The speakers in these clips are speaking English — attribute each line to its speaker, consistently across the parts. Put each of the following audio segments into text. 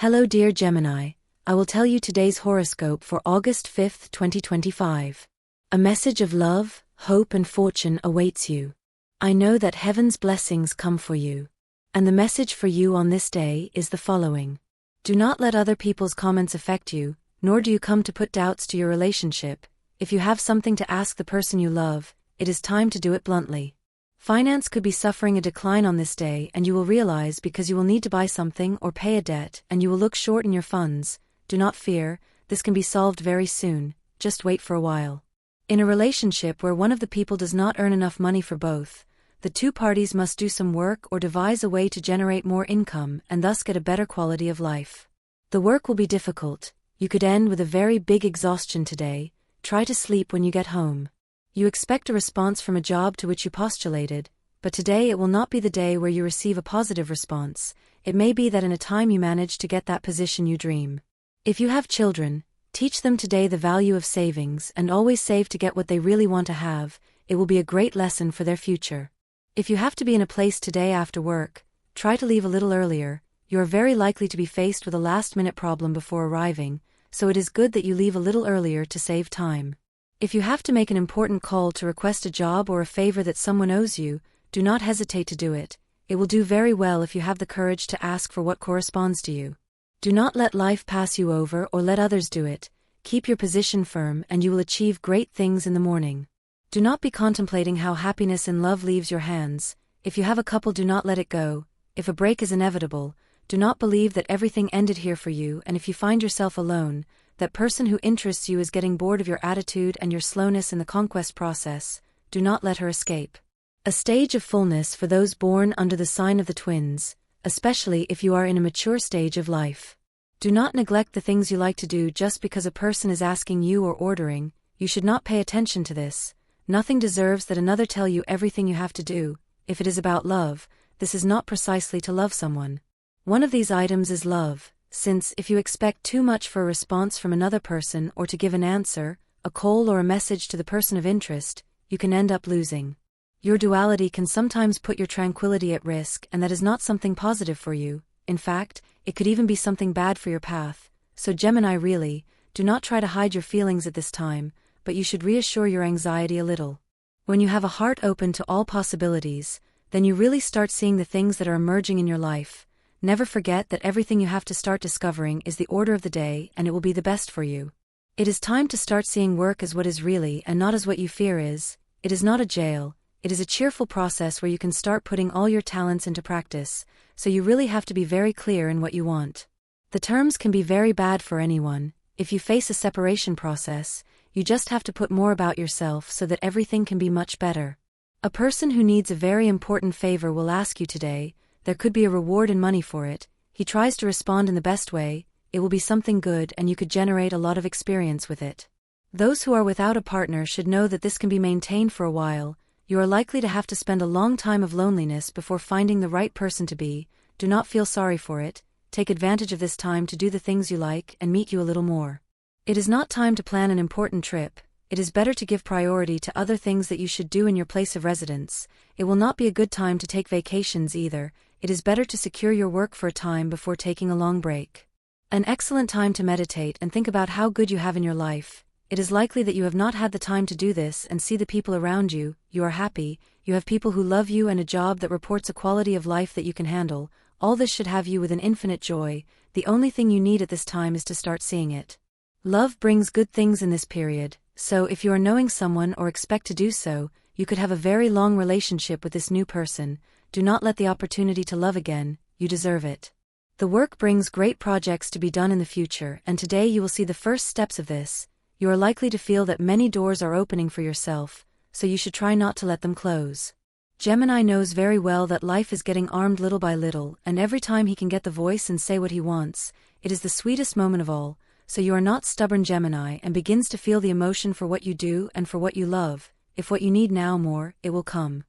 Speaker 1: Hello dear Gemini, I will tell you today's horoscope for August 5th, 2025. A message of love, hope and fortune awaits you. I know that heaven's blessings come for you. And the message for you on this day is the following. Do not let other people's comments affect you, nor do you come to put doubts to your relationship. If you have something to ask the person you love, it is time to do it bluntly. Finance could be suffering a decline on this day, and you will realize because you will need to buy something or pay a debt and you will look short in your funds. Do not fear, this can be solved very soon, just wait for a while. In a relationship where one of the people does not earn enough money for both, the two parties must do some work or devise a way to generate more income and thus get a better quality of life. The work will be difficult, you could end with a very big exhaustion today. Try to sleep when you get home. You expect a response from a job to which you postulated, but today it will not be the day where you receive a positive response. It may be that in a time you manage to get that position you dream. If you have children, teach them today the value of savings and always save to get what they really want to have. It will be a great lesson for their future. If you have to be in a place today after work, try to leave a little earlier. You are very likely to be faced with a last-minute problem before arriving, so it is good that you leave a little earlier to save time. If you have to make an important call to request a job or a favor that someone owes you, do not hesitate to do it. It will do very well if you have the courage to ask for what corresponds to you. Do not let life pass you over or let others do it. Keep your position firm and you will achieve great things in the morning. Do not be contemplating how happiness in love leaves your hands. If you have a couple, do not let it go. If a break is inevitable, do not believe that everything ended here for you, and if you find yourself alone, that person who interests you is getting bored of your attitude and your slowness in the conquest process, do not let her escape. A stage of fullness for those born under the sign of the twins, especially if you are in a mature stage of life. Do not neglect the things you like to do just because a person is asking you or ordering. You should not pay attention to this. Nothing deserves that another tell you everything you have to do. If it is about love, this is not precisely to love someone. One of these items is love. Since if you expect too much for a response from another person or to give an answer, a call or a message to the person of interest, you can end up losing. Your duality can sometimes put your tranquility at risk, and that is not something positive for you. In fact, it could even be something bad for your path. So Gemini, really, do not try to hide your feelings at this time, but you should reassure your anxiety a little. When you have a heart open to all possibilities, then you really start seeing the things that are emerging in your life. Never forget that everything you have to start discovering is the order of the day, and it will be the best for you. It is time to start seeing work as what is really and not as what you fear is. It is not a jail, it is a cheerful process where you can start putting all your talents into practice, so you really have to be very clear in what you want. The terms can be very bad for anyone. If you face a separation process, you just have to put more about yourself so that everything can be much better. A person who needs a very important favor will ask you today. There could be a reward in money for it. He tries to respond in the best way. It will be something good and you could generate a lot of experience with it. Those who are without a partner should know that this can be maintained for a while. You are likely to have to spend a long time of loneliness before finding the right person to be. Do not feel sorry for it. Take advantage of this time to do the things you like and meet you a little more. It is not time to plan an important trip. It is better to give priority to other things that you should do in your place of residence. It will not be a good time to take vacations either. It is better to secure your work for a time before taking a long break. An excellent time to meditate and think about how good you have in your life. It is likely that you have not had the time to do this and see the people around you. You are happy, you have people who love you and a job that reports a quality of life that you can handle. All this should have you with an infinite joy. The only thing you need at this time is to start seeing it. Love brings good things in this period, so if you are knowing someone or expect to do so, you could have a very long relationship with this new person. Do not let the opportunity to love again, you deserve it. The work brings great projects to be done in the future, and today you will see the first steps of this. You are likely to feel that many doors are opening for yourself, so you should try not to let them close. Gemini knows very well that life is getting armed little by little, and every time he can get the voice and say what he wants, it is the sweetest moment of all, so you are not stubborn Gemini and begins to feel the emotion for what you do and for what you love. If what you need now more, it will come.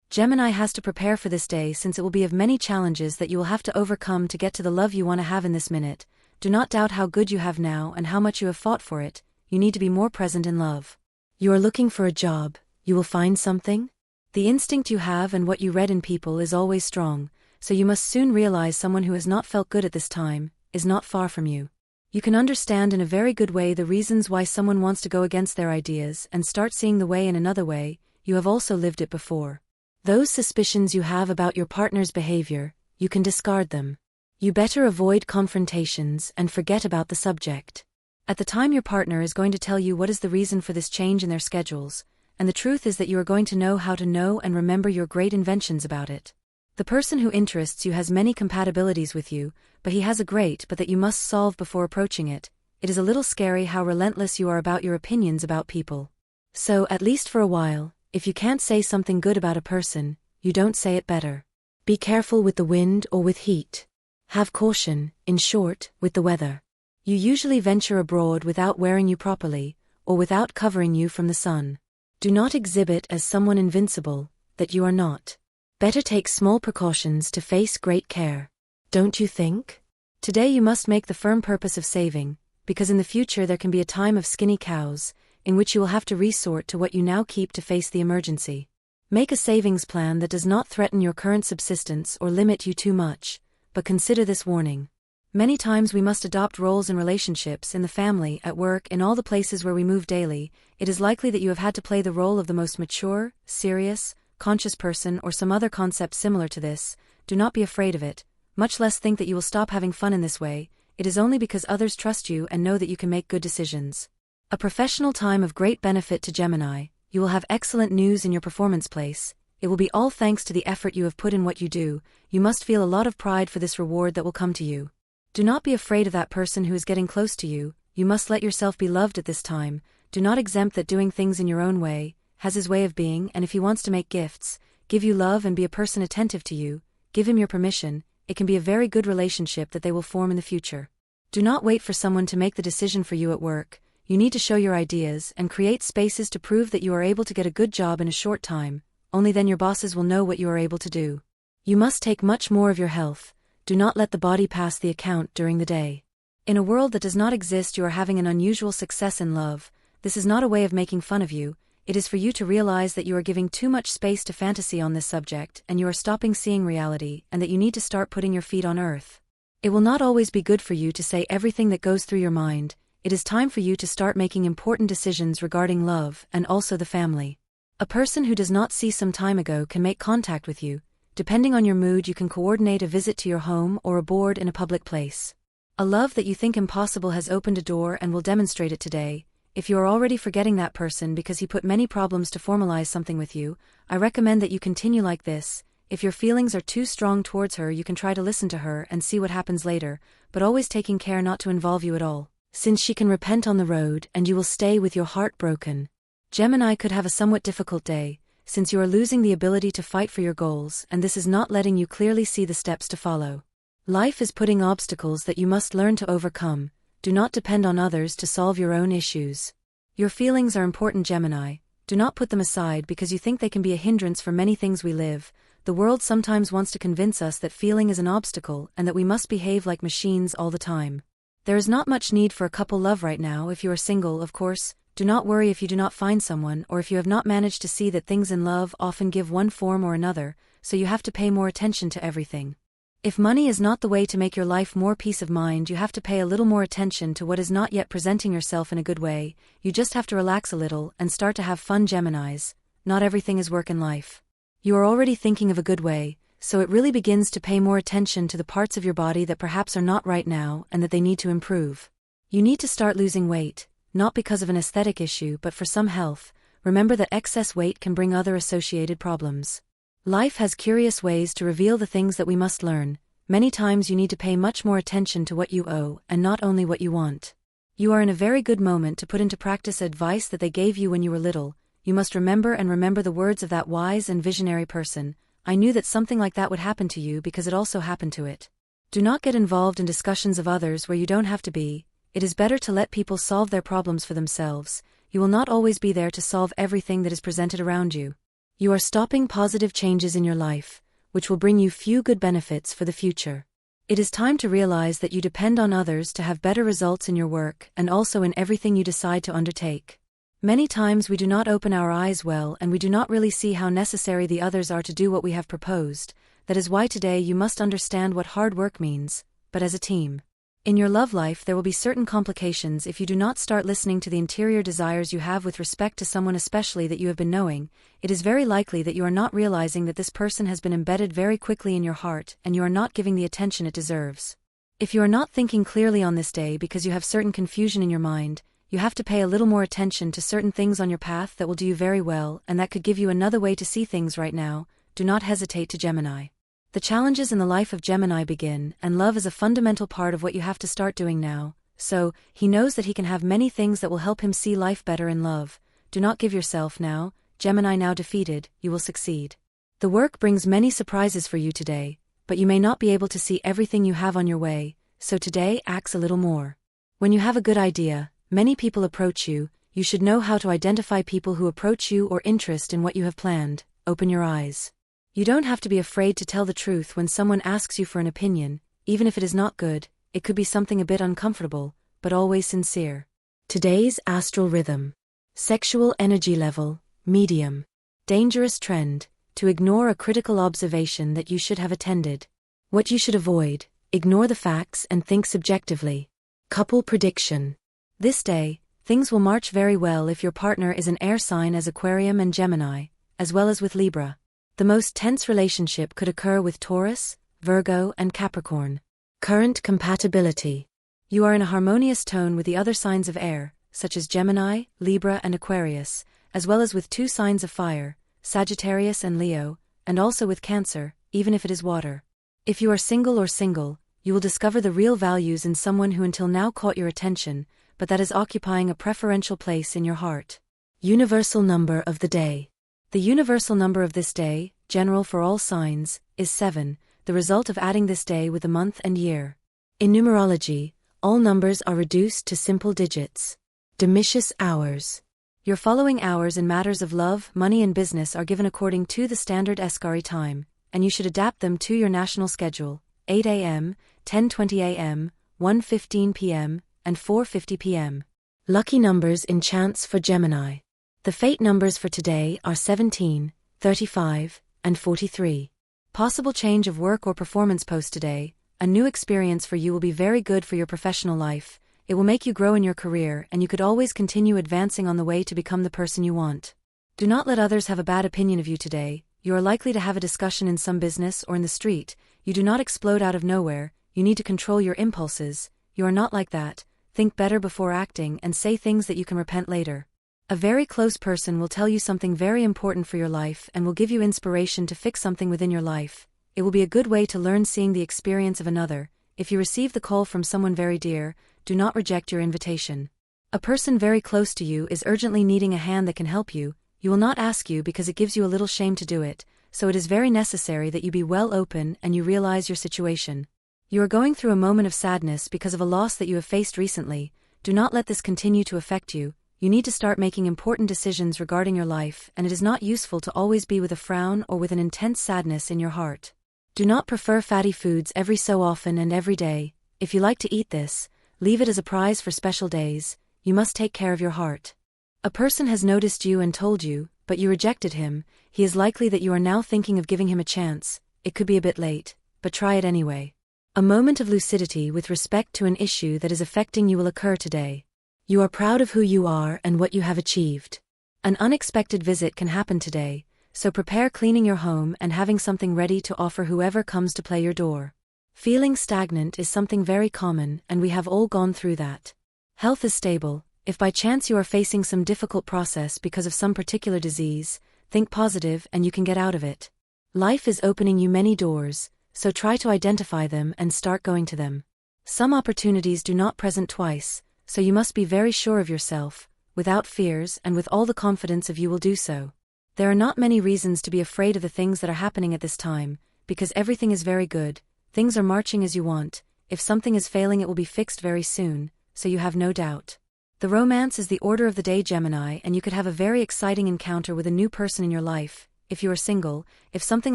Speaker 1: Gemini has to prepare for this day since it will be of many challenges that you will have to overcome to get to the love you want to have in this minute. Do not doubt how good you have now and how much you have fought for it. You need to be more present in love. You are looking for a job. You will find something? The instinct you have and what you read in people is always strong, so you must soon realize someone who has not felt good at this time. is not far from you. You can understand in a very good way the reasons why someone wants to go against their ideas and start seeing the way in another way. You have also lived it before. Those suspicions you have about your partner's behavior, you can discard them. You better avoid confrontations and forget about the subject. At the time, your partner is going to tell you what is the reason for this change in their schedules, and the truth is that you are going to know how to know and remember your great inventions about it. The person who interests you has many compatibilities with you, but he has a great but that you must solve before approaching it. It is a little scary how relentless you are about your opinions about people. So, at least for a while, if you can't say something good about a person, you don't say it better. Be careful with the wind or with heat. Have caution, in short, with the weather. You usually venture abroad without wearing you properly, or without covering you from the sun. Do not exhibit as someone invincible, that you are not. Better take small precautions to face great care. Don't you think? Today you must make the firm purpose of saving, because in the future there can be a time of skinny cows, in which you will have to resort to what you now keep to face the emergency. Make a savings plan that does not threaten your current subsistence or limit you too much, but consider this warning. Many times we must adopt roles in relationships, in the family, at work, in all the places where we move daily. It is likely that you have had to play the role of the most mature, serious, conscious person or some other concept similar to this. Do not be afraid of it, much less think that you will stop having fun in this way. It is only because others trust you and know that you can make good decisions. A professional time of great benefit to Gemini. You will have excellent news in your performance place. It will be all thanks to the effort you have put in what you do. You must feel a lot of pride for this reward that will come to you. Do not be afraid of that person who is getting close to you. You must let yourself be loved at this time. Do not exempt that doing things in your own way, has his way of being, and if he wants to make gifts, give you love and be a person attentive to you, give him your permission. It can be a very good relationship that they will form in the future. Do not wait for someone to make the decision for you at work. You need to show your ideas and create spaces to prove that you are able to get a good job in a short time. Only then your bosses will know what you are able to do. You must take much more of your health. Do not let the body pass the account during the day. In a world that does not exist, you are having an unusual success in love. This is not a way of making fun of you. It is for you to realize that you are giving too much space to fantasy on this subject and you are stopping seeing reality, and that you need to start putting your feet on earth. It will not always be good for you to say everything that goes through your mind. It is time for you to start making important decisions regarding love and also the family. A person who does not see some time ago can make contact with you. Depending on your mood, you can coordinate a visit to your home or a board in a public place. A love that you think impossible has opened a door and will demonstrate it today. If you are already forgetting that person because he put many problems to formalize something with you, I recommend that you continue like this. If your feelings are too strong towards her, you can try to listen to her and see what happens later, but always taking care not to involve you at all, since she can repent on the road and you will stay with your heart broken. Gemini could have a somewhat difficult day, since you are losing the ability to fight for your goals, and this is not letting you clearly see the steps to follow. Life is putting obstacles that you must learn to overcome. Do not depend on others to solve your own issues. Your feelings are important, Gemini. Do not put them aside because you think they can be a hindrance for many things we live. The world sometimes wants to convince us that feeling is an obstacle and that we must behave like machines all the time. There is not much need for a couple love right now if you are single, of course. Do not worry if you do not find someone or if you have not managed to see that things in love often give one form or another, so you have to pay more attention to everything. If money is not the way to make your life more peace of mind, you have to pay a little more attention to what is not yet presenting yourself in a good way. You just have to relax a little and start to have fun, Geminis. Not everything is work in life. You are already thinking of a good way, so it really begins to pay more attention to the parts of your body that perhaps are not right now and that they need to improve. You need to start losing weight. Not because of an aesthetic issue but for some health. Remember that excess weight can bring other associated problems. Life has curious ways to reveal the things that we must learn. Many times you need to pay much more attention to what you owe and not only what you want. You are in a very good moment to put into practice advice that they gave you when you were little. You must remember the words of that wise and visionary person. I knew that something like that would happen to you because it also happened to it. Do not get involved in discussions of others where you don't have to be. It is better to let people solve their problems for themselves. You will not always be there to solve everything that is presented around you. You are stopping positive changes in your life, which will bring you few good benefits for the future. It is time to realize that you depend on others to have better results in your work and also in everything you decide to undertake. Many times we do not open our eyes well and we do not really see how necessary the others are to do what we have proposed. That is why today you must understand what hard work means, but as a team. In your love life, there will be certain complications if you do not start listening to the interior desires you have with respect to someone, especially that you have been knowing. It is very likely that you are not realizing that this person has been embedded very quickly in your heart and you are not giving the attention it deserves. If you are not thinking clearly on this day because you have certain confusion in your mind, you have to pay a little more attention to certain things on your path that will do you very well and that could give you another way to see things right now. Do not hesitate to Gemini. The challenges in the life of Gemini begin, and love is a fundamental part of what you have to start doing now, so he knows that he can have many things that will help him see life better in love. Do not give yourself now, Gemini. Now defeated, you will succeed. The work brings many surprises for you today, but you may not be able to see everything you have on your way, so today act a little more. When you have a good idea, many people approach you. You should know how to identify people who approach you or interest in what you have planned. Open your eyes. You don't have to be afraid to tell the truth when someone asks you for an opinion, even if it is not good. It could be something a bit uncomfortable, but always sincere. Today's astral rhythm. Sexual energy level, medium. Dangerous trend, to ignore a critical observation that you should have attended. What you should avoid, ignore the facts and think subjectively. Couple prediction. This day, things will march very well if your partner is an air sign as Aquarium and Gemini, as well as with Libra. The most tense relationship could occur with Taurus, Virgo, and Capricorn. Current compatibility. You are in a harmonious tone with the other signs of air, such as Gemini, Libra, and Aquarius, as well as with two signs of fire, Sagittarius and Leo, and also with Cancer, even if it is water. If you are single or single, you will discover the real values in someone who until now caught your attention, but that is occupying a preferential place in your heart. Universal number of the day. The universal number of this day, general for all signs, is 7, the result of adding this day with the month and year. In numerology, all numbers are reduced to simple digits. Demitius hours. Your following hours in matters of love, money and business are given according to the standard Escari time, and you should adapt them to your national schedule: 8 a.m., 10:20 a.m., 1:15 p.m., and 4:50 p.m. Lucky numbers in chance for Gemini. The fate numbers for today are 17, 35, and 43. Possible change of work or performance post today. A new experience for you will be very good for your professional life. It will make you grow in your career and you could always continue advancing on the way to become the person you want. Do not let others have a bad opinion of you today. You are likely to have a discussion in some business or in the street. You do not explode out of nowhere. You need to control your impulses. You are not like that. Think better before acting and say things that you can repent later. A very close person will tell you something very important for your life and will give you inspiration to fix something within your life. It will be a good way to learn seeing the experience of another. If you receive the call from someone very dear, do not reject your invitation. A person very close to you is urgently needing a hand that can help you. You will not ask you because it gives you a little shame to do it, so it is very necessary that you be well open and you realize your situation. You are going through a moment of sadness because of a loss that you have faced recently. Do not let this continue to affect you. You need to start making important decisions regarding your life, and it is not useful to always be with a frown or with an intense sadness in your heart. Do not prefer fatty foods every so often and every day. If you like to eat this, leave it as a prize for special days. You must take care of your heart. A person has noticed you and told you, but you rejected him. He is likely that you are now thinking of giving him a chance. It could be a bit late, but try it anyway. A moment of lucidity with respect to an issue that is affecting you will occur today. You are proud of who you are and what you have achieved. An unexpected visit can happen today, so prepare cleaning your home and having something ready to offer whoever comes to play your door. Feeling stagnant is something very common, and we have all gone through that. Health is stable. If by chance you are facing some difficult process because of some particular disease, think positive and you can get out of it. Life is opening you many doors, so try to identify them and start going to them. Some opportunities do not present twice, so you must be very sure of yourself, without fears and with all the confidence of you will do so. There are not many reasons to be afraid of the things that are happening at this time, because everything is very good, things are marching as you want. If something is failing it will be fixed very soon, so you have no doubt. The romance is the order of the day, Gemini, and you could have a very exciting encounter with a new person in your life. If you are single, if something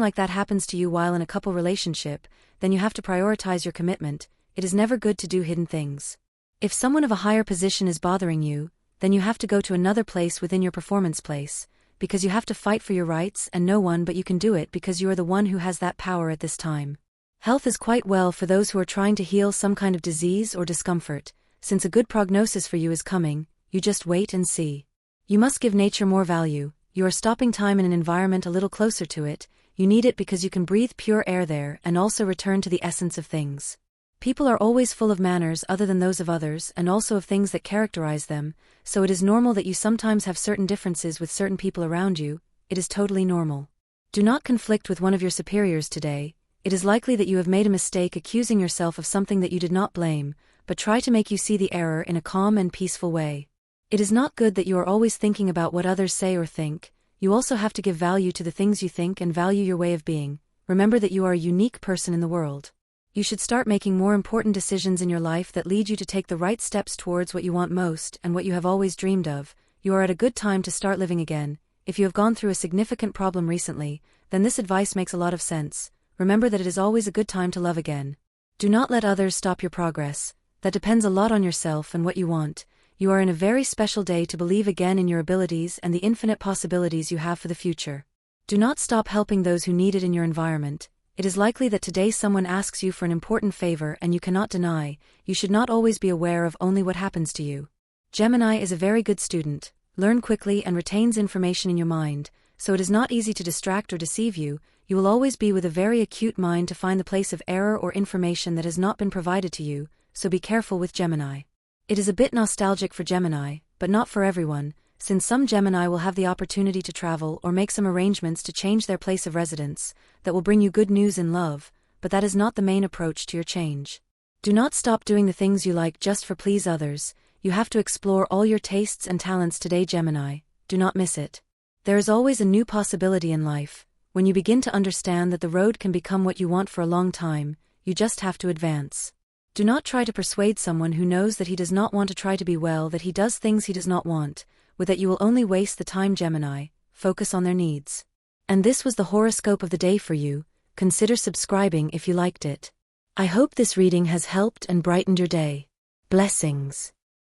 Speaker 1: like that happens to you while in a couple relationship, then you have to prioritize your commitment. It is never good to do hidden things. If someone of a higher position is bothering you, then you have to go to another place within your performance place, because you have to fight for your rights and no one but you can do it because you are the one who has that power at this time. Health is quite well for those who are trying to heal some kind of disease or discomfort. Since a good prognosis for you is coming, you just wait and see. You must give nature more value. You are stopping time in an environment a little closer to it. You need it because you can breathe pure air there and also return to the essence of things. People are always full of manners other than those of others and also of things that characterize them, so it is normal that you sometimes have certain differences with certain people around you. It is totally normal. Do not conflict with one of your superiors today. It is likely that you have made a mistake accusing yourself of something that you did not blame, but try to make you see the error in a calm and peaceful way. It is not good that you are always thinking about what others say or think. You also have to give value to the things you think and value your way of being. Remember that you are a unique person in the world. You should start making more important decisions in your life that lead you to take the right steps towards what you want most and what you have always dreamed of. You are at a good time to start living again. If you have gone through a significant problem recently, then this advice makes a lot of sense. Remember that it is always a good time to love again. Do not let others stop your progress. That depends a lot on yourself and what you want. You are in a very special day to believe again in your abilities and the infinite possibilities you have for the future. Do not stop helping those who need it in your environment. It is likely that today someone asks you for an important favor and you cannot deny. You should not always be aware of only what happens to you. Gemini is a very good student, learn quickly and retains information in your mind, so it is not easy to distract or deceive you. You will always be with a very acute mind to find the place of error or information that has not been provided to you, so be careful with Gemini. It is a bit nostalgic for Gemini, but not for everyone, since some Gemini will have the opportunity to travel or make some arrangements to change their place of residence, that will bring you good news in love, but that is not the main approach to your change. Do not stop doing the things you like just for please others. You have to explore all your tastes and talents today, Gemini. Do not miss it. There is always a new possibility in life. When you begin to understand that the road can become what you want for a long time, you just have to advance. Do not try to persuade someone who knows that he does not want to try to be well that he does things he does not want, with that you will only waste the time, Gemini. Focus on their needs. And this was the horoscope of the day for you. Consider subscribing if you liked it. I hope this reading has helped and brightened your day. Blessings.